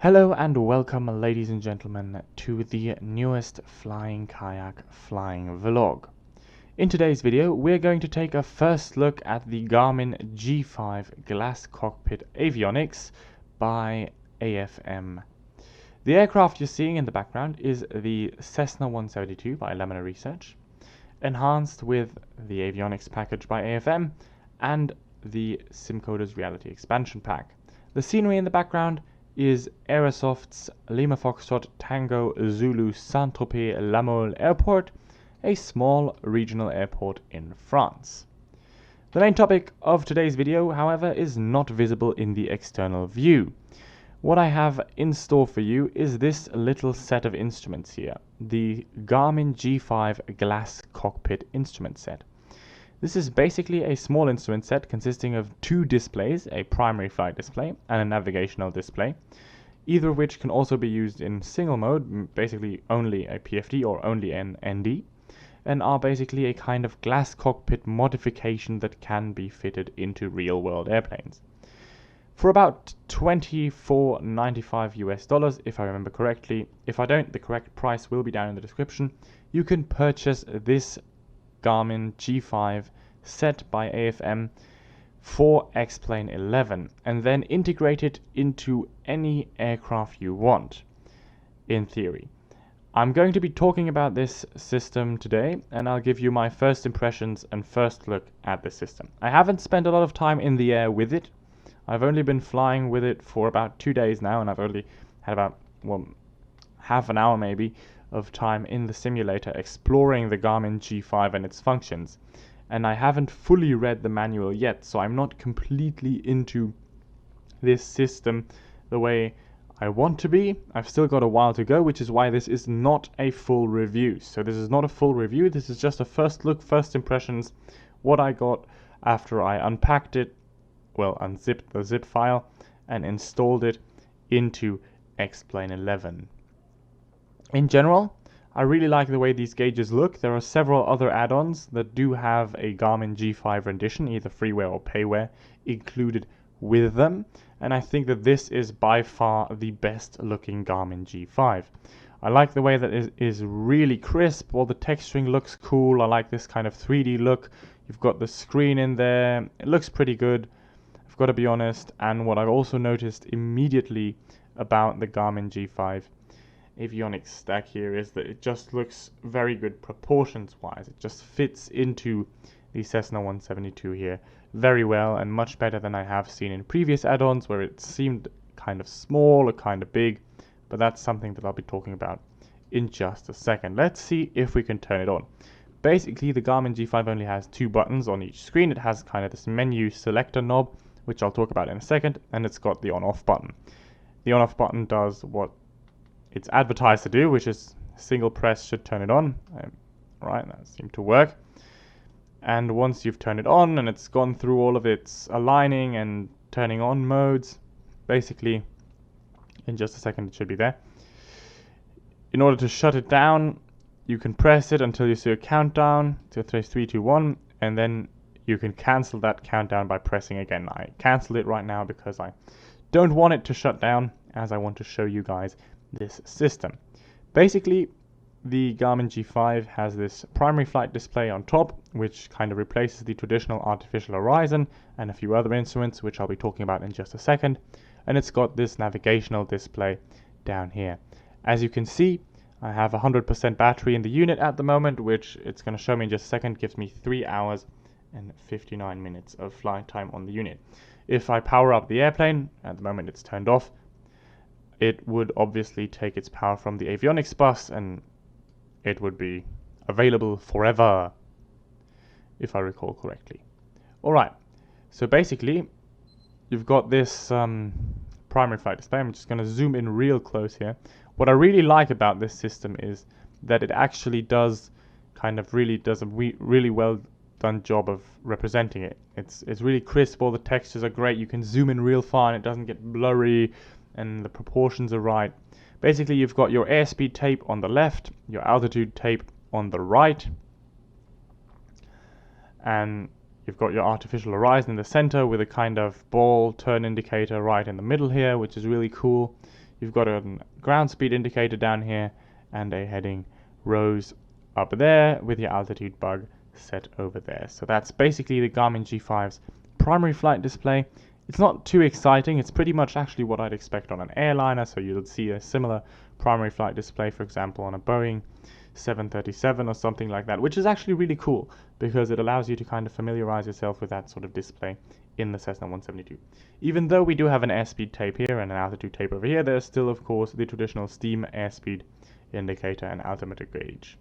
Hello and welcome, ladies and gentlemen, to the newest Flying Kayak Flying Vlog. In today's video we're going to take a first look at the Garmin G5 glass cockpit avionics by AFM. The aircraft you're seeing in the background is the Cessna 172 by Lemon Research, enhanced with the avionics package by AFM and the Simcoders Reality Expansion Pack. The scenery in the background is Aerosoft's Lima Foxtrot Tango Zulu Saint-Tropez La Mole Airport, a small regional airport in France. The main topic of today's video, however, is not visible in the external view. What I have in store for you is this little set of instruments here, the Garmin G5 glass cockpit instrument set. This is basically a small instrument set consisting of two displays, a primary flight display and a navigational display, either of which can also be used in single mode, basically only a PFD or only an ND, and are basically a kind of glass cockpit modification that can be fitted into real-world airplanes. For about $24.95 US, if I remember correctly. If I don't, the correct price will be down in the description. You can purchase this Garmin G5 set by AFM for X-Plane 11 and then integrate it into any aircraft you want, in theory. I'm going to be talking about this system today, and I'll give you my first impressions and first look at the system. I haven't spent a lot of time in the air with it. I've only been flying with it for about 2 days now, and I've only had about half an hour maybe of time in the simulator exploring the Garmin G5 and its functions, and I haven't fully read the manual yet, so I'm not completely into this system the way I want to be. I've still got a while to go, which is why this is not a full review. So this is not a full review, this is just a first look, first impressions, what I got after I unpacked it, unzipped the zip file and installed it into X-Plane 11. In general, I really like the way these gauges look. There are several other add-ons that do have a Garmin G5 rendition, either freeware or payware, included with them, and I think that this is by far the best looking Garmin G5. I like the way that it is really crisp, all the texturing looks cool. I like this kind of 3D look. You've got the screen in there, it looks pretty good, I've got to be honest. And what I've also noticed immediately about the Garmin G5 avionics stack here is that it just looks very good proportions wise. It just fits into the Cessna 172 here very well, and much better than I have seen in previous add-ons where it seemed kind of small or kind of big, but that's something that I'll be talking about in just a second. Let's see if we can turn it on. Basically, the Garmin G5 only has 2 buttons on each screen. It has kind of this menu selector knob, which I'll talk about in a second, and it's got the on-off button. The on-off button does what it's advertised to do, which is single press should turn it on. Right, that seemed to work. And once you've turned it on and it's gone through all of its aligning and turning on modes, basically in just a second it should be there. In order to shut it down, you can press it until you see a countdown to 3, 2, 1, and then you can cancel that countdown by pressing again. I cancelled it right now because I don't want it to shut down, as I want to show you guys this system. Basically, the Garmin G5 has this primary flight display on top, which kind of replaces the traditional artificial horizon and a few other instruments, which I'll be talking about in just a second. And it's got this navigational display down here. As you can see, I have 100% battery in the unit at the moment, which it's going to show me in just a second, gives me 3 hours and 59 minutes of flight time on the unit. If I power up the airplane, at the moment it's turned off, it would obviously take its power from the avionics bus and it would be available forever, if I recall correctly. Alright, so basically you've got this primary flight display. I'm just going to zoom in real close here. What I really like about this system is that it actually does a really well done job of representing it. It's really crisp, all the textures are great, you can zoom in real far and it doesn't get blurry, and the proportions are right. Basically, you've got your airspeed tape on the left, your altitude tape on the right, and you've got your artificial horizon in the center with a kind of ball turn indicator right in the middle here, which is really cool. You've got a ground speed indicator down here and a heading rose up there with your altitude bug set over there. So that's basically the Garmin G5's primary flight display. It's not too exciting. It's pretty much actually what I'd expect on an airliner. So you'll see a similar primary flight display, for example, on a Boeing 737 or something like that, which is actually really cool because it allows you to kind of familiarize yourself with that sort of display in the Cessna 172. Even though we do have an airspeed tape here and an altitude tape over here, there's still, of course, the traditional steam airspeed indicator and altimeter gauge.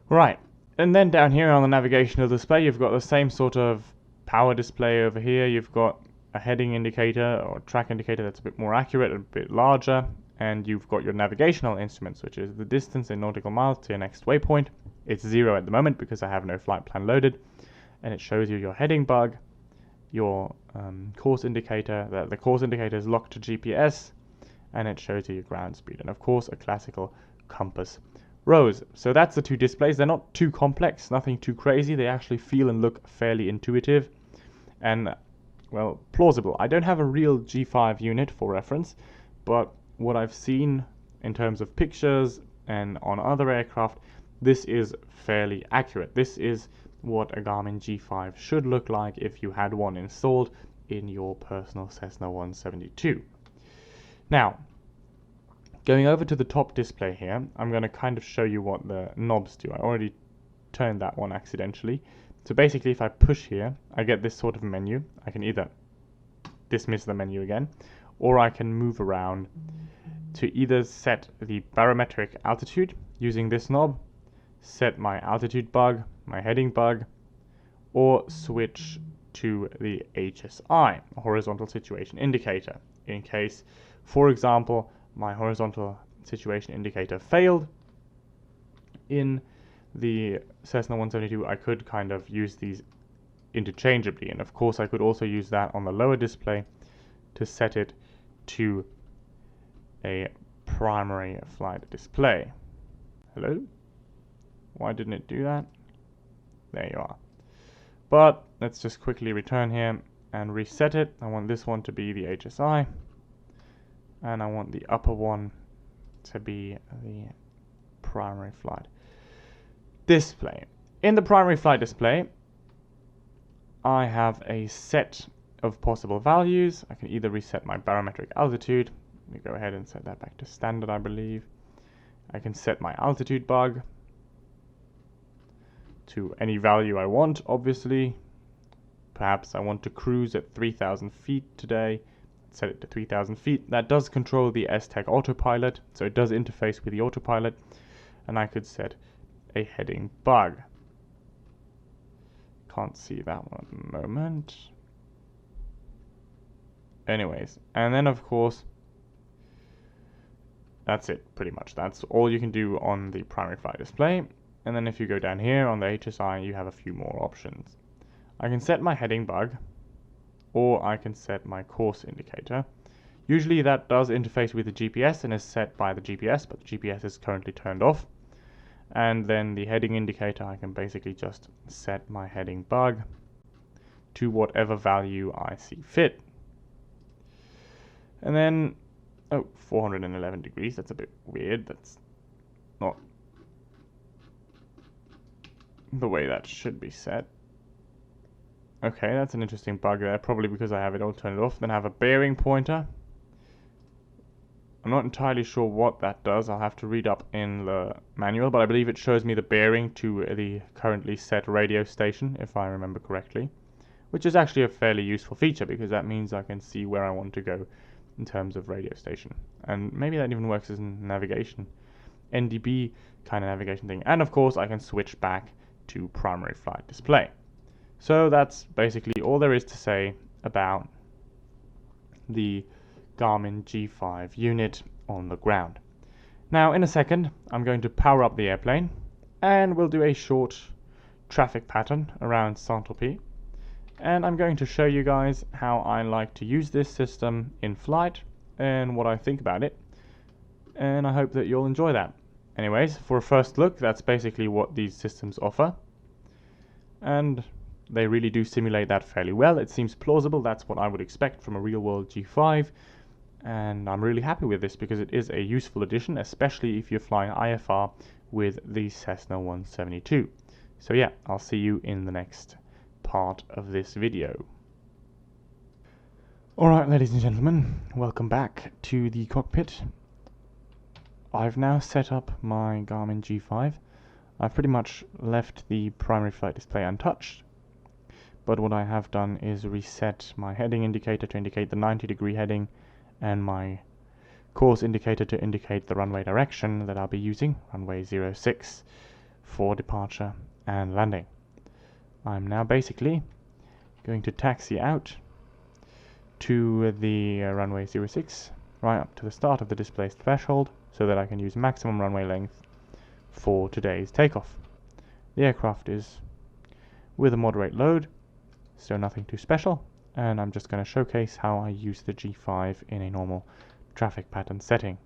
Right, and then down here on the navigational display, you've got the same sort of power display over here. You've got a heading indicator or track indicator that's a bit more accurate, a bit larger, and you've got your navigational instruments, which is the distance in nautical miles to your next waypoint. It's 0 at the moment because I have no flight plan loaded, and it shows you your heading bug, your course indicator, the course indicator is locked to GPS, and it shows you your ground speed, and of course a classical compass rose. So that's the two displays. They're not too complex, nothing too crazy. They actually feel and look fairly intuitive and, well, plausible. I don't have a real G5 unit for reference, but what I've seen in terms of pictures and on other aircraft, this is fairly accurate. This is what a Garmin G5 should look like if you had one installed in your personal Cessna 172. Now, going over to the top display here, I'm going to kind of show you what the knobs do. I already turned that one accidentally. So basically, if I push here, I get this sort of menu. I can either dismiss the menu again, or I can move around to either set the barometric altitude using this knob, set my altitude bug, my heading bug, or switch to the HSI, horizontal situation indicator, in case, for example, my horizontal situation indicator failed in the Cessna 172. I could kind of use these interchangeably, and of course I could also use that on the lower display to set it to a primary flight display. Hello? Why didn't it do that? There you are. But let's just quickly return here and reset it. I want this one to be the HSI, and I want the upper one to be the primary flight display. In the primary flight display, I have a set of possible values. I can either reset my barometric altitude. Let me go ahead and set that back to standard, I believe. I can set my altitude bug to any value I want, obviously. Perhaps I want to cruise at 3,000 feet today. Set it to 3,000 feet. That does control the S-Tech autopilot, so it does interface with the autopilot. And I could set a heading bug. Can't see that one at the moment. Anyways, and then of course, that's it, pretty much. That's all you can do on the primary flight display. And then if you go down here on the HSI, you have a few more options. I can set my heading bug, or I can set my course indicator. Usually that does interface with the GPS and is set by the GPS, but the GPS is currently turned off. And then the heading indicator, I can basically just set my heading bug to whatever value I see fit. And then, 411 degrees, that's a bit weird. That's not the way that should be set. Okay, that's an interesting bug there, probably because I have it all turned off. Then I have a bearing pointer. I'm not entirely sure what that does. I'll have to read up in the manual, but I believe it shows me the bearing to the currently set radio station, if I remember correctly, which is actually a fairly useful feature because that means I can see where I want to go in terms of radio station. And maybe that even works as navigation, NDB kind of navigation thing. And of course I can switch back to primary flight display. So that's basically all there is to say about the Garmin G5 unit on the ground. Now in a second I'm going to power up the airplane and we'll do a short traffic pattern around Saint-Tropez, and I'm going to show you guys how I like to use this system in flight and what I think about it, and I hope that you'll enjoy that. Anyways, for a first look, that's basically what these systems offer, and they really do simulate that fairly well. It seems plausible. That's what I would expect from a real-world G5. and I'm really happy with this because it is a useful addition, especially if you're flying IFR with the Cessna 172. So yeah, I'll see you in the next part of this video. Alright, ladies and gentlemen, welcome back to the cockpit. I've now set up my Garmin G5. I've pretty much left the primary flight display untouched, but what I have done is reset my heading indicator to indicate the 90-degree heading and my course indicator to indicate the runway direction that I'll be using, runway 06, for departure and landing. I'm now basically going to taxi out to the runway 06, right up to the start of the displaced threshold, so that I can use maximum runway length for today's takeoff. The aircraft is with a moderate load, so nothing too special, and I'm just going to showcase how I use the G5 in a normal traffic pattern setting.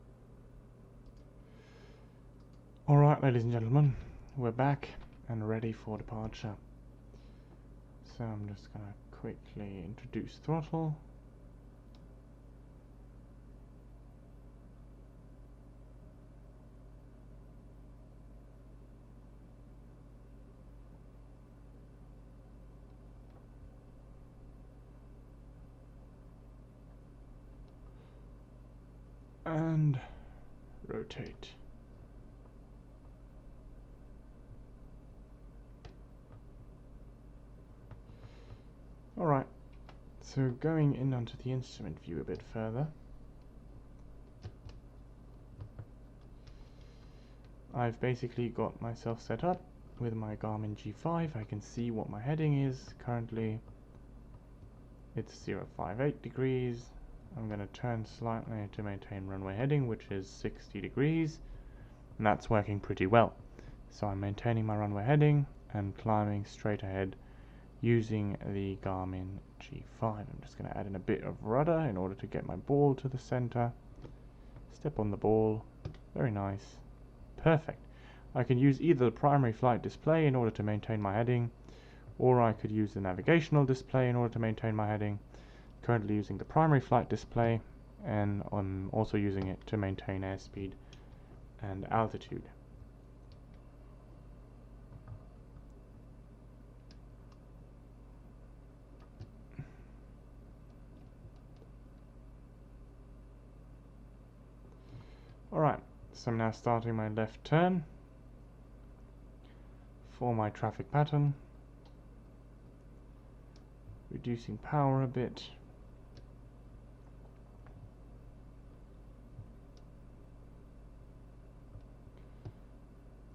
Alright, ladies and gentlemen, we're back and ready for departure. So I'm just going to quickly introduce throttle. And rotate. Alright, so going in onto the instrument view a bit further, I've basically got myself set up with my Garmin G5. I can see what my heading is. Currently it's 058 degrees. I'm going to turn slightly to maintain runway heading, which is 60 degrees, and that's working pretty well. So I'm maintaining my runway heading and climbing straight ahead using the Garmin G5. I'm just going to add in a bit of rudder in order to get my ball to the center. Step on the ball. Very nice. Perfect. I can use either the primary flight display in order to maintain my heading, or I could use the navigational display in order to maintain my heading. Currently using the primary flight display, and I'm also using it to maintain airspeed and altitude. Alright, so I'm now starting my left turn for my traffic pattern, reducing power a bit.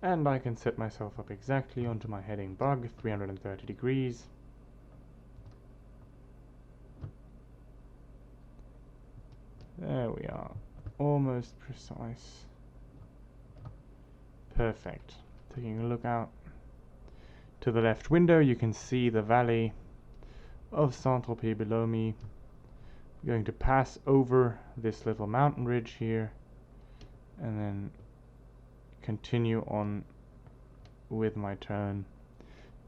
And I can set myself up exactly onto my heading bug, 330 degrees. There we are, almost precise. Perfect. Taking a look out to the left window, you can see the valley of Tropez below me. I'm going to pass over this little mountain ridge here, and then continue on with my turn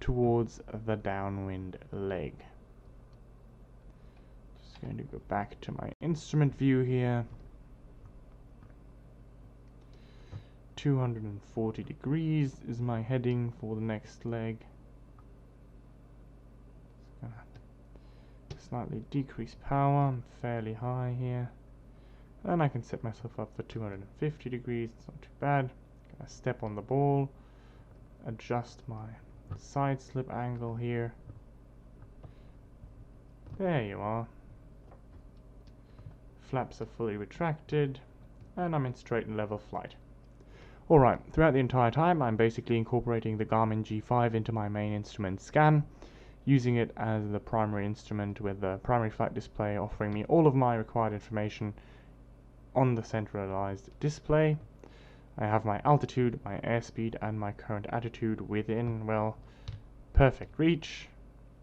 towards the downwind leg. Just going to go back to my instrument view here. 240 degrees is my heading for the next leg. Just gonna slightly decrease power. I'm fairly high here, and I can set myself up for 250 degrees. It's not too bad. Gonna step on the ball, adjust my side slip angle here. There you are. Flaps are fully retracted, and I'm in straight and level flight. Alright, throughout the entire time I'm basically incorporating the Garmin G5 into my main instrument scan, using it as the primary instrument with the primary flight display offering me all of my required information on the centralized display. I have my altitude, my airspeed, and my current attitude within, well, perfect reach,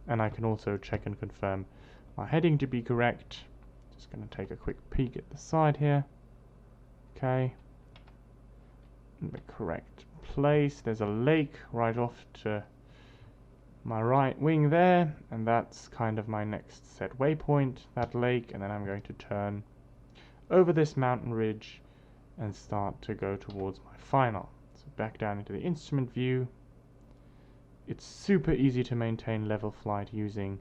and I can also check and confirm my heading to be correct. Just going to take a quick peek at the side here. Okay. In the correct place. There's a lake right off to my right wing there, and that's kind of my next set waypoint, that lake, and then I'm going to turn over this mountain ridge and start to go towards my final. So back down into the instrument view. It's super easy to maintain level flight using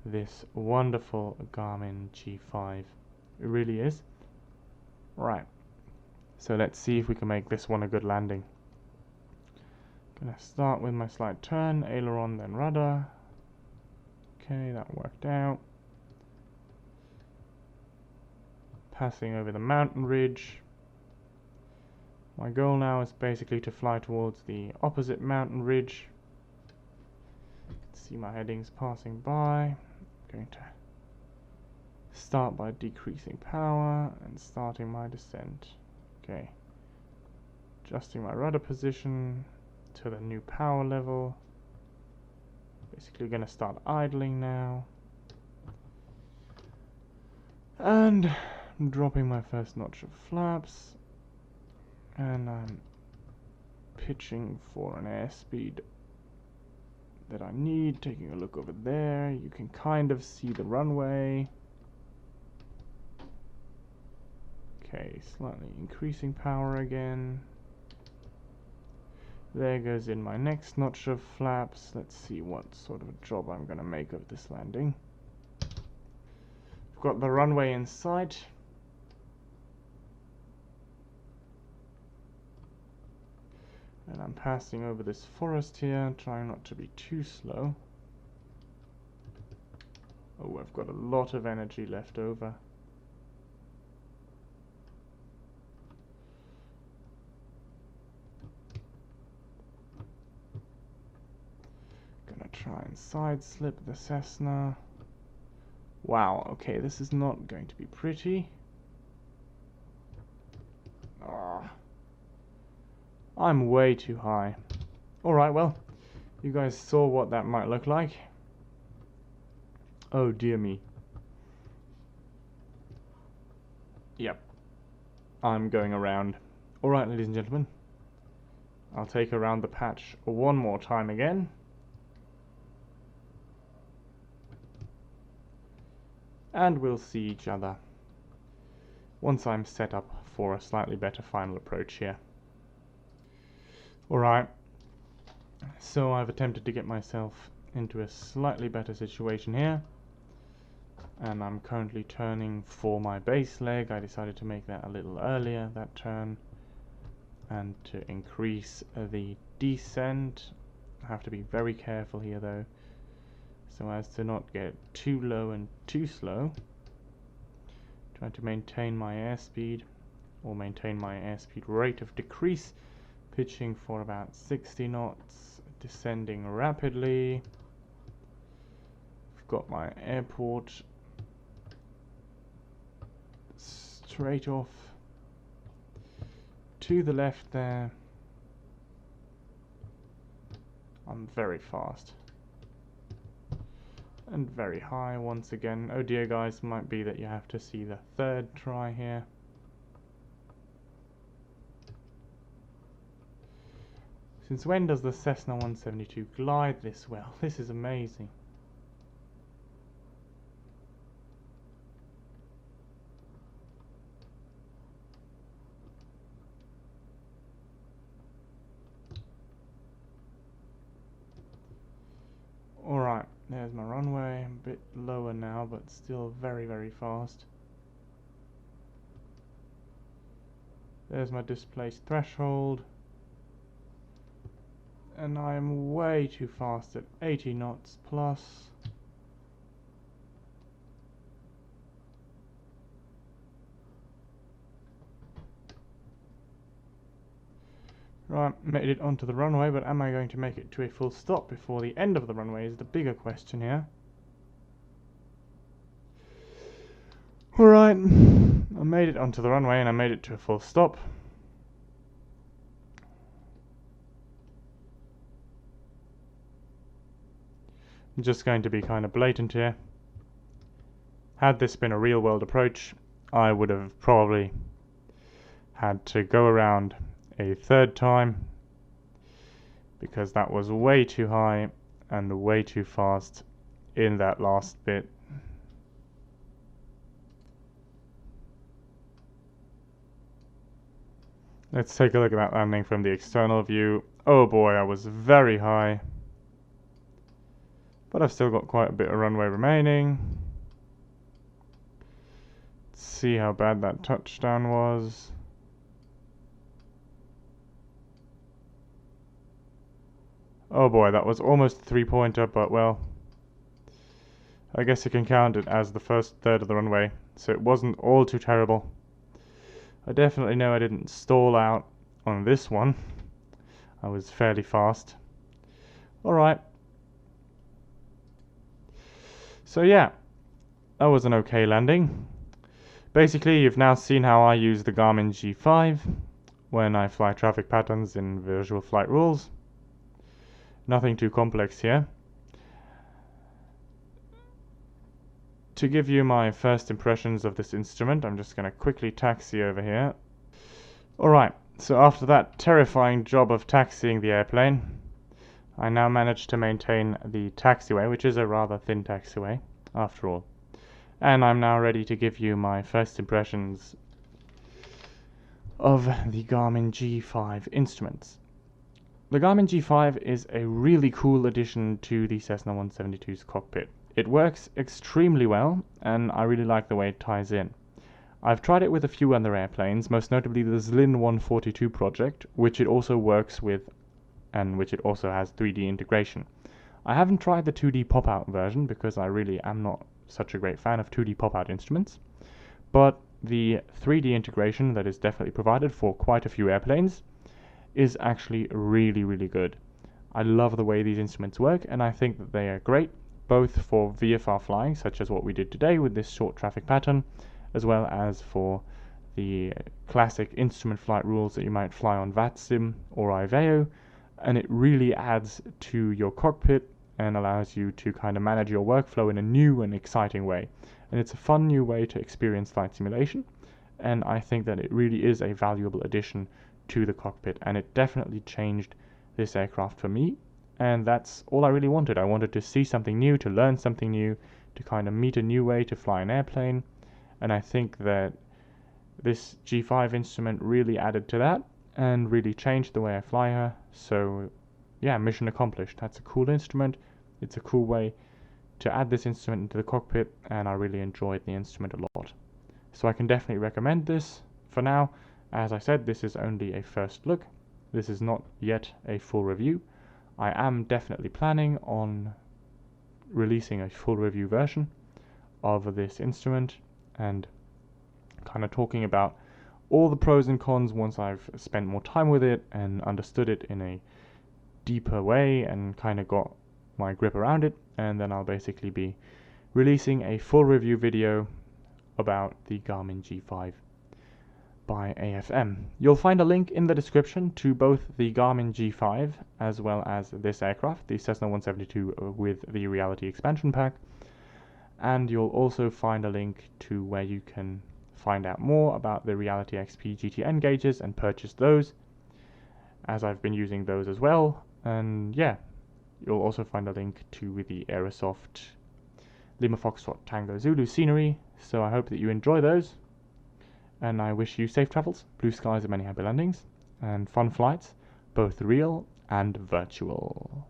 this wonderful Garmin G5. It really is. Right, so let's see if we can make this one a good landing. Gonna start with my slight turn, aileron, then rudder. Okay, that worked out. Passing over the mountain ridge. My goal now is basically to fly towards the opposite mountain ridge. See my headings passing by. I'm going to start by decreasing power and starting my descent. Okay, adjusting my rudder position to the new power level. Basically going to start idling now. And I'm dropping my first notch of flaps. And I'm pitching for an airspeed that I need. Taking a look over there, you can kind of see the runway. Okay, slightly increasing power again. There goes in my next notch of flaps. Let's see what sort of a job I'm going to make of this landing. I've got the runway in sight. And I'm passing over this forest here, trying not to be too slow. Oh, I've got a lot of energy left over. Gonna try and side slip the Cessna. Wow, okay, this is not going to be pretty. Ah. I'm way too high. Alright, well, you guys saw what that might look like. Oh dear me. Yep. I'm going around. Alright, ladies and gentlemen. I'll take around the patch one more time again. And we'll see each other once I'm set up for a slightly better final approach here. Alright, so I've attempted to get myself into a slightly better situation here, and I'm currently turning for my base leg. I decided to make that a little earlier, that turn, and to increase the descent. I have to be very careful here though, so as to not get too low and too slow. Trying to maintain my airspeed, or maintain my airspeed rate of decrease. Pitching for about 60 knots, descending rapidly. I've got my airport straight off to the left there. I'm very fast and very high once again. Oh dear guys, might be that you have to see the third try here. Since when does the Cessna 172 glide this well? This is amazing. Alright, there's my runway. A bit lower now, but still very, very fast. There's my displaced threshold. And I am way too fast at 80 knots plus. Right, made it onto the runway, but am I going to make it to a full stop before the end of the runway is the bigger question here. Alright, I made it onto the runway and I made it to a full stop. I'm just going to be kind of blatant here. Had this been a real world approach, I would have probably had to go around a third time, because that was way too high and way too fast in that last bit. Let's take a look at that landing from the external view. Oh boy, I was very high. But I've still got quite a bit of runway remaining. Let's see how bad that touchdown was. Oh boy, that was almost a three-pointer, but well, I guess you can count it as the first third of the runway, so it wasn't all too terrible. I definitely know I didn't stall out on this one. I was fairly fast. Alright. So yeah, that was an okay landing. Basically, you've now seen how I use the Garmin G5 when I fly traffic patterns in visual flight rules. Nothing too complex here. To give you my first impressions of this instrument, I'm just going to quickly taxi over here. Alright, so after that terrifying job of taxiing the airplane, I now managed to maintain the taxiway, which is a rather thin taxiway, after all. And I'm now ready to give you my first impressions of the Garmin G5 instruments. The Garmin G5 is a really cool addition to the Cessna 172's cockpit. It works extremely well, and I really like the way it ties in. I've tried it with a few other airplanes, most notably the Zlin 142 project, which it also works with, and which it also has 3D integration. I haven't tried the 2D pop-out version because I really am not such a great fan of 2D pop-out instruments, but the 3D integration that is definitely provided for quite a few airplanes is actually really good. I love the way these instruments work, and I think that they are great both for VFR flying, such as what we did today with this short traffic pattern, as well as for the classic instrument flight rules that you might fly on VATSIM or IVEO, and it really adds to your cockpit and allows you to kind of manage your workflow in a new and exciting way. And it's a fun new way to experience flight simulation, and I think that it really is a valuable addition to the cockpit, and it definitely changed this aircraft for me, and that's all I really wanted. I wanted to see something new, to learn something new, to kind of meet a new way to fly an airplane, and I think that this G5 instrument really added to that and really changed the way I fly her. So yeah, mission accomplished. That's a cool instrument. It's a cool way to add this instrument into the cockpit, and I really enjoyed the instrument a lot. So I can definitely recommend this. For now, as I said, this is only a first look. This is not yet a full review. I am definitely planning on releasing a full review version of this instrument and kind of talking about all the pros and cons once I've spent more time with it and understood it in a deeper way and kind of got my grip around it, and then I'll basically be releasing a full review video about the Garmin G5 by AFM. You'll find a link in the description to both the Garmin G5 as well as this aircraft, the Cessna 172 with the Reality Expansion Pack, and you'll also find a link to where you can find out more about the Reality XP GTN gauges and purchase those, as I've been using those as well. And yeah, you'll also find a link to the Aerosoft Lima Foxtrot Tango Zulu scenery. So I hope that you enjoy those, and I wish you safe travels, blue skies and many happy landings, and fun flights, both real and virtual.